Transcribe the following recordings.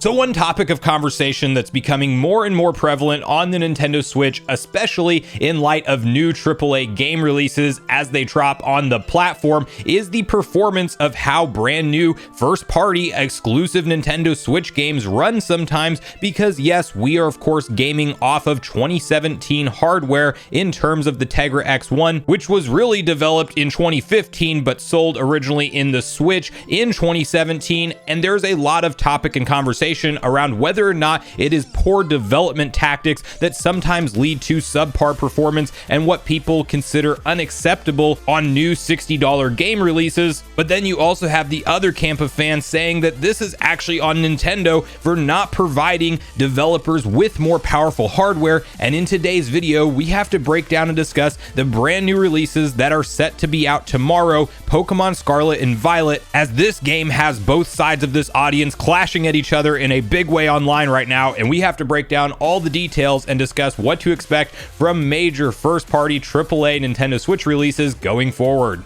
So one topic of conversation that's becoming more and more prevalent on the Nintendo Switch, especially in light of new AAA game releases as they drop on the platform, is the performance of how brand new first-party exclusive Nintendo Switch games run sometimes, because yes, we are of course gaming off of 2017 hardware in terms of the Tegra X1, which was really developed in 2015 but sold originally in the Switch in 2017, and there's a lot of topic and conversation around whether or not it is poor development tactics that sometimes lead to subpar performance and what people consider unacceptable on new $60 game releases. But then you also have the other camp of fans saying that this is actually on Nintendo for not providing developers with more powerful hardware. And in today's video, we have to break down and discuss the brand new releases that are set to be out tomorrow, Pokemon Scarlet and Violet, as this game has both sides of this audience clashing at each other in a big way online right now, and we have to break down all the details and discuss what to expect from major first-party AAA Nintendo Switch releases going forward.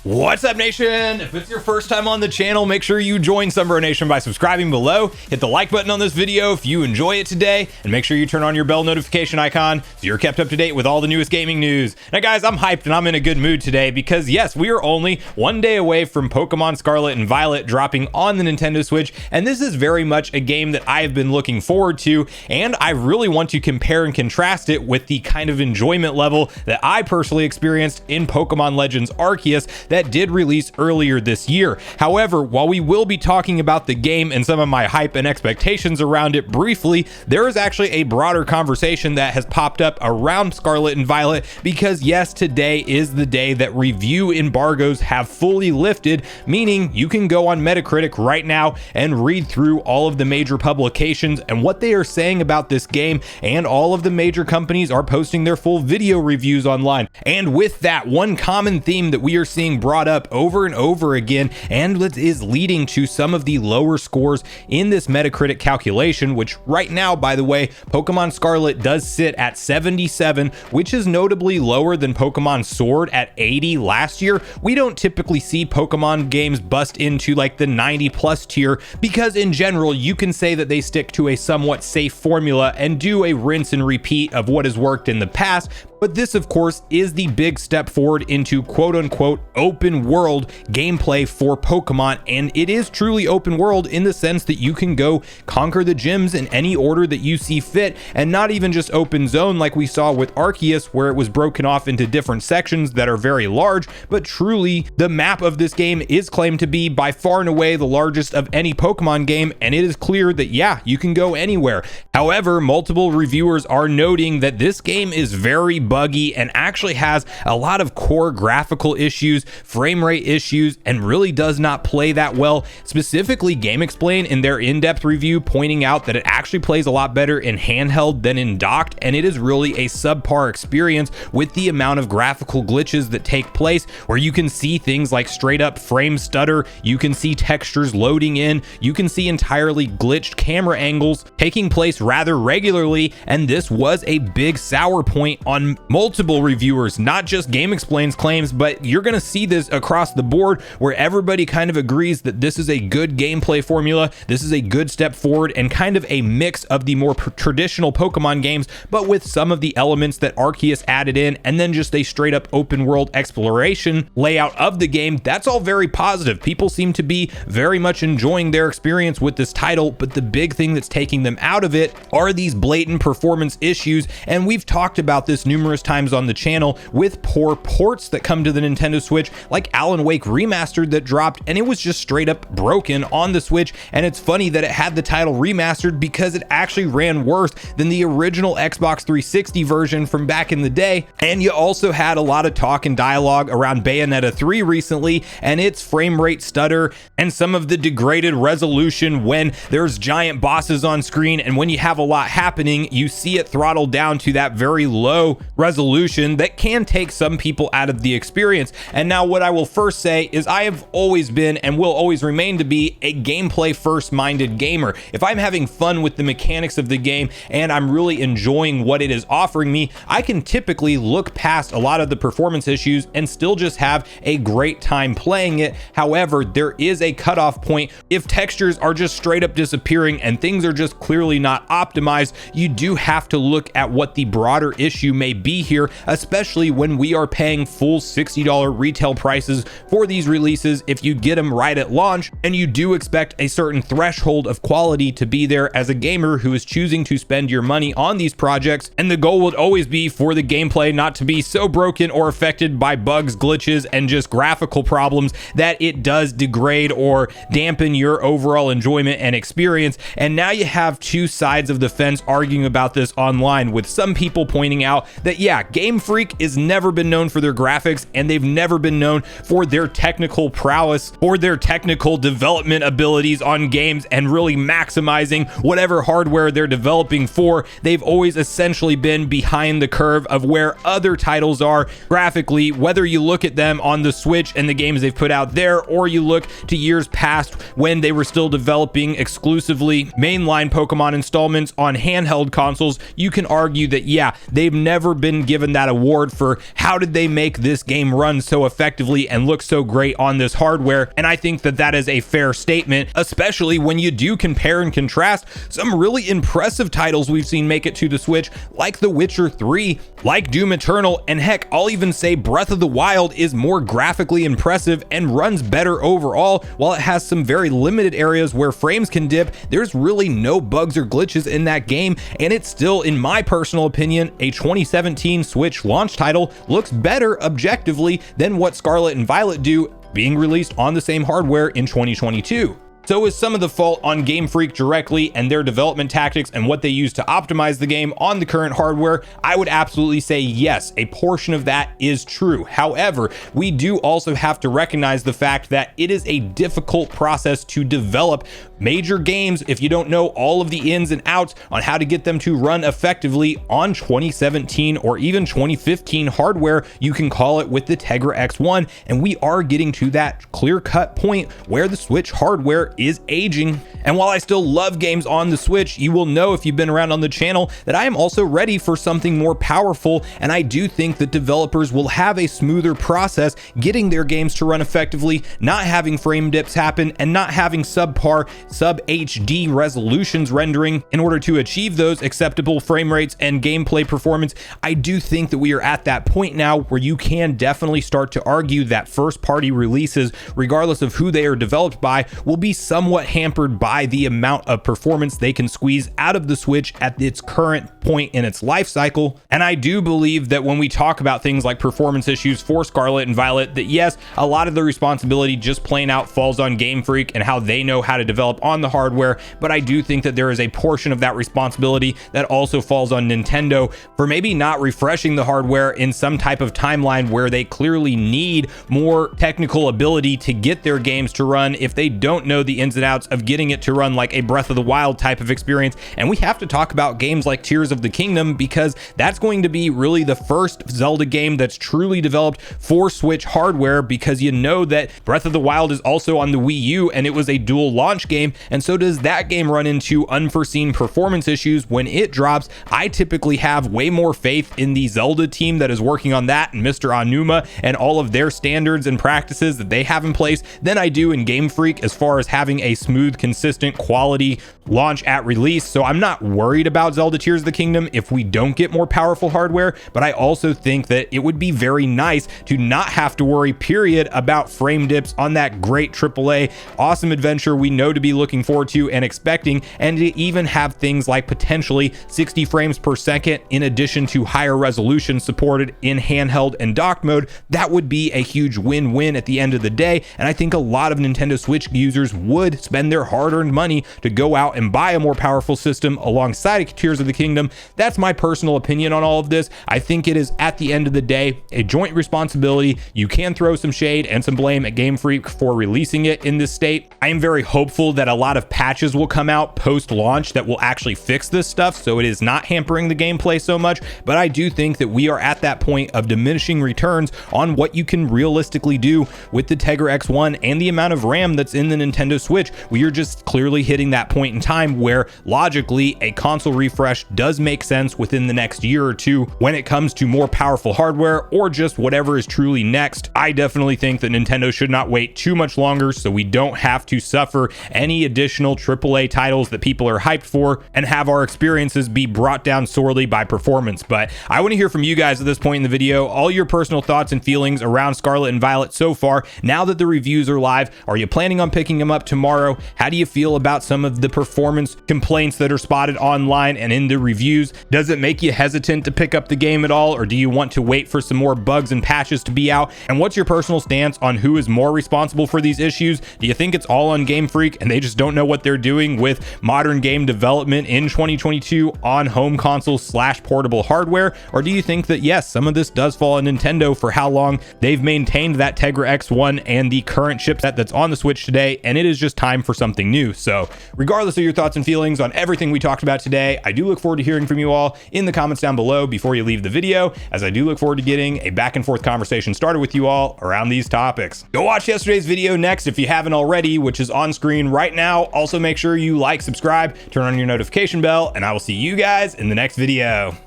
What's up, Nation? If it's your first time on the channel, make sure you join Sunbro Nation by subscribing below. Hit the like button on this video if you enjoy it today, and make sure you turn on your bell notification icon so you're kept up to date with all the newest gaming news. Now guys, I'm hyped and I'm in a good mood today because yes, we are only one day away from Pokemon Scarlet and Violet dropping on the Nintendo Switch, and this is very much a game that I have been looking forward to, and I really want to compare and contrast it with the kind of enjoyment level that I personally experienced in Pokemon Legends Arceus that did release earlier this year. However, while we will be talking about the game and some of my hype and expectations around it briefly, there is actually a broader conversation that has popped up around Scarlet and Violet because yes, today is the day that review embargoes have fully lifted, meaning you can go on Metacritic right now and read through all of the major publications and what they are saying about this game, and all of the major companies are posting their full video reviews online. And with that, one common theme that we are seeing brought up over and over again, and that is leading to some of the lower scores in this Metacritic calculation, which right now, by the way, Pokemon Scarlet does sit at 77, which is notably lower than Pokemon Sword at 80 last year. We don't typically see Pokemon games bust into like the 90 plus tier because in general, you can say that they stick to a somewhat safe formula and do a rinse and repeat of what has worked in the past. But this, of course, is the big step forward into quote-unquote open world gameplay for Pokemon, and it is truly open world in the sense that you can go conquer the gyms in any order that you see fit, and not even just open zone like we saw with Arceus, where it was broken off into different sections that are very large, but truly the map of this game is claimed to be by far and away the largest of any Pokemon game, and it is clear that yeah, you can go anywhere. However, multiple reviewers are noting that this game is very buggy and actually has a lot of core graphical issues, frame rate issues, and really does not play that well. Specifically, GameXplain in their in-depth review pointing out that it actually plays a lot better in handheld than in docked, and it is really a subpar experience with the amount of graphical glitches that take place, where you can see things like straight up frame stutter, you can see textures loading in, you can see entirely glitched camera angles taking place rather regularly, and this was a big sour point on multiple reviewers, not just GameXplain's claims, but you're going to see this across the board where everybody kind of agrees that this is a good gameplay formula, this is a good step forward, and kind of a mix of the more traditional Pokemon games, but with some of the elements that Arceus added in, and then just a straight up open world exploration layout of the game. That's all very positive. People seem to be very much enjoying their experience with this title, but the big thing that's taking them out of it are these blatant performance issues, and we've talked about this numerous times on the channel with poor ports that come to the Nintendo Switch, like Alan Wake Remastered that dropped and it was just straight up broken on the Switch. And it's funny that it had the title remastered because it actually ran worse than the original Xbox 360 version from back in the day. And you also had a lot of talk and dialogue around Bayonetta 3 recently and its frame rate stutter and some of the degraded resolution when there's giant bosses on screen, and when you have a lot happening, you see it throttled down to that very low resolution that can take some people out of the experience. And now what I will first say is I have always been and will always remain to be a gameplay first minded gamer. If I'm having fun with the mechanics of the game and I'm really enjoying what it is offering me, I can typically look past a lot of the performance issues and still just have a great time playing it. However, there is a cutoff point. If textures are just straight up disappearing and things are just clearly not optimized, you do have to look at what the broader issue may be here, especially when we are paying full $60 retail prices for these releases if you get them right at launch, and you do expect a certain threshold of quality to be there as a gamer who is choosing to spend your money on these projects. And the goal would always be for the gameplay not to be so broken or affected by bugs, glitches, and just graphical problems that it does degrade or dampen your overall enjoyment and experience. And now you have two sides of the fence arguing about this online, with some people pointing out that yeah, Game Freak has never been known for their graphics and they've never been known for their technical prowess or their technical development abilities on games and really maximizing whatever hardware they're developing for. They've always essentially been behind the curve of where other titles are graphically, whether you look at them on the Switch and the games they've put out there, or you look to years past when they were still developing exclusively mainline Pokemon installments on handheld consoles. You can argue that yeah, they've never been given that award for how did they make this game run so effectively and look so great on this hardware. And I think that that is a fair statement, especially when you do compare and contrast some really impressive titles we've seen make it to the Switch, like The Witcher 3, like Doom Eternal, and heck, I'll even say Breath of the Wild is more graphically impressive and runs better overall. While it has some very limited areas where frames can dip, there's really no bugs or glitches in that game, and it's still, in my personal opinion, a 2017 Switch launch title. Looks better objectively than what Scarlet and Violet do, being released on the same hardware in 2022. So is some of the fault on Game Freak directly and their development tactics and what they use to optimize the game on the current hardware? I would absolutely say yes, a portion of that is true. However, we do also have to recognize the fact that it is a difficult process to develop major games if you don't know all of the ins and outs on how to get them to run effectively on 2017 or even 2015 hardware, you can call it, with the Tegra X1. And we are getting to that clear-cut point where the Switch hardware is aging. And while I still love games on the Switch, you will know if you've been around on the channel that I am also ready for something more powerful, and I do think that developers will have a smoother process getting their games to run effectively, not having frame dips happen and not having subpar sub HD resolutions rendering in order to achieve those acceptable frame rates and gameplay performance. I do think that we are at that point now where you can definitely start to argue that first party releases, regardless of who they are developed by, will be somewhat hampered by the amount of performance they can squeeze out of the Switch at its current point in its life cycle. And I do believe that when we talk about things like performance issues for Scarlet and Violet, that yes, a lot of the responsibility just plain out falls on Game Freak and how they know how to develop on the hardware, but I do think that there is a portion of that responsibility that also falls on Nintendo for maybe not refreshing the hardware in some type of timeline where they clearly need more technical ability to get their games to run if they don't know the ins and outs of getting it to run like a Breath of the Wild type of experience. And we have to talk about games like Tears of the Kingdom, because that's going to be really the first Zelda game that's truly developed for Switch hardware, because you know that Breath of the Wild is also on the Wii U and it was a dual launch game, and so does that game run into unforeseen performance issues when it drops. I typically have way more faith in the Zelda team that is working on that and Mr. Aonuma and all of their standards and practices that they have in place than I do in Game Freak as far as having a smooth, consistent, quality launch at release. So I'm not worried about Zelda Tears of the Kingdom if we don't get more powerful hardware, but I also think that it would be very nice to not have to worry, period, about frame dips on that great AAA awesome adventure we know to be looking forward to and expecting, and to even have things like potentially 60 frames per second in addition to higher resolution supported in handheld and dock mode. That would be a huge win-win at the end of the day, and I think a lot of Nintendo Switch users would spend their hard-earned money to go out and buy a more powerful system alongside Tears of the Kingdom. That's my personal opinion on all of this. I think it is, at the end of the day, a joint responsibility. You can throw some shade and some blame at Game Freak for releasing it in this state. I am very hopeful that a lot of patches will come out post-launch that will actually fix this stuff, so it is not hampering the gameplay so much. But I do think that we are at that point of diminishing returns on what you can realistically do with the Tegra X1 and the amount of RAM that's in the Nintendo Switch. We are just clearly hitting that point in time where logically a console refresh does make sense within the next year or two when it comes to more powerful hardware or just whatever is truly next. I definitely think that Nintendo should not wait too much longer so we don't have to suffer any additional AAA titles that people are hyped for and have our experiences be brought down sorely by performance. But I want to hear from you guys at this point in the video, all your personal thoughts and feelings around Scarlet and Violet so far. Now that the reviews are live, are you planning on picking them up tomorrow? How do you feel about some of the performance complaints that are spotted online and in the reviews? Does it make you hesitant to pick up the game at all, or do you want to wait for some more bugs and patches to be out? And what's your personal stance on who is more responsible for these issues? Do you think it's all on Game Freak and they just don't know what they're doing with modern game development in 2022 on home console / portable hardware? Or do you think that yes, some of this does fall on Nintendo for how long they've maintained that Tegra X1 and the current chipset that's on the Switch today, and it is just time for something new? So regardless of your thoughts and feelings on everything we talked about today, I do look forward to hearing from you all in the comments down below before you leave the video, as I do look forward to getting a back and forth conversation started with you all around these topics. Go watch yesterday's video next if you haven't already, which is on screen right now. Also make sure you like, subscribe, turn on your notification bell, and I will see you guys in the next video.